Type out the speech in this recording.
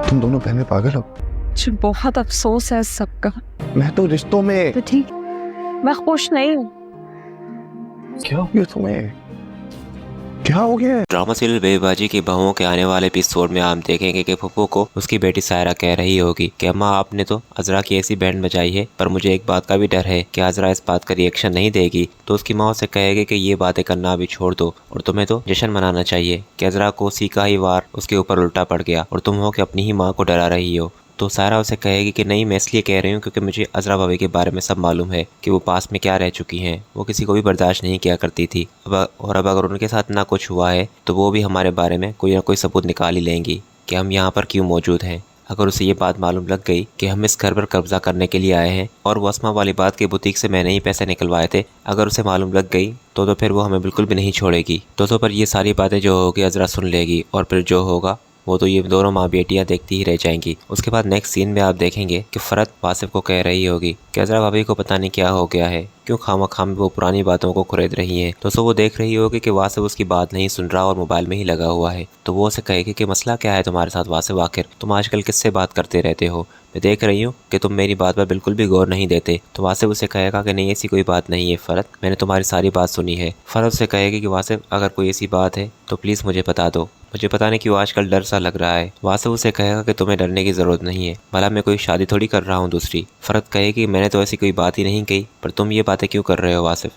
तुम दोनों बहनें पागल हो। मुझे बहुत अफसोस है इस सबका। मैं तो रिश्तों में। तो ठीक, मैं खुश नहीं हूँ। क्या हो गया तुम्हें? क्या हो गया? ड्रामा सीरियल बेबाजी की बहुओं के आने वाले एपिसोड में आप देखेंगे कि फुप्पू को उसकी बेटी सायरा कह रही होगी कि अम्मा आपने तो अजरा की ऐसी बैंड बजाई है, पर मुझे एक बात का भी डर है कि अजरा इस बात का रिएक्शन नहीं देगी। तो उसकी माँ उसे कहेगी कि ये बातें करना अभी छोड़ दो और तुम्हें तो जश्न मनाना चाहिए कि अजरा को उसी का ही वार उसके ऊपर उल्टा पड़ गया और तुम हो कि अपनी ही माँ को डरा रही हो। तो सायरा उसे कहेगी कि नहीं, मैं इसलिए कह रही हूँ क्योंकि मुझे अजरा भाभी के बारे में सब मालूम है कि वो पास में क्या रह चुकी हैं। वो किसी को भी बर्दाश्त नहीं किया करती थी। अब अगर उनके साथ ना कुछ हुआ है तो वो भी हमारे बारे में कोई ना कोई सबूत निकाल ही लेंगी कि हम यहाँ पर क्यों मौजूद हैं। अगर उसे ये बात मालूम लग गई कि हम इस घर पर कब्जा करने के लिए आए हैं और वो अस्मा वाली बात की बुटीक से मैंने ही पैसे निकलवाए थे, अगर उसे मालूम लग गई तो फिर वो हमें बिल्कुल भी नहीं छोड़ेगी। दोस्तों, पर ये सारी बातें जो होगी अजरा सुन लेगी और फिर जो होगा वो तो ये दोनों माँ बेटियां देखती ही रह जाएंगी। उसके बाद नेक्स्ट सीन में आप देखेंगे कि फरत वासिफ को कह रही होगी कि अजरा भाभी को पता नहीं क्या हो गया है, क्यों खामखाम वो पुरानी बातों को खरीद रही है। दोस्तों, वो देख रही होगी कि वासिफ उसकी बात नहीं सुन रहा और मोबाइल में ही लगा हुआ है। तो वो उसे कहेगी कि मसला क्या है तुम्हारे साथ वासिफ, आखिर तुम आजकल किससे बात करते रहते हो? मैं देख रही हूँ कि तुम मेरी बात पर बिल्कुल भी गौर नहीं देते। तो वासिफ उसे कहेगा कि नहीं, ऐसी कोई बात नहीं है फरत, मैंने तुम्हारी सारी बात सुनी है। फरत उसे कहेगी कि वासिफ अगर कोई ऐसी बात है तो प्लीज़ मुझे बता दो, मुझे पता नहीं क्यों आजकल डर सा लग रहा है। वासिफ उसे कहेगा कि तुम्हें डरने की ज़रूरत नहीं है, भला मैं कोई शादी थोड़ी कर रहा हूँ दूसरी। फरत कहेगी मैंने तो ऐसी कोई बात ही नहीं कही, पर तुम ये बातें क्यों कर रहे हो वासिफ?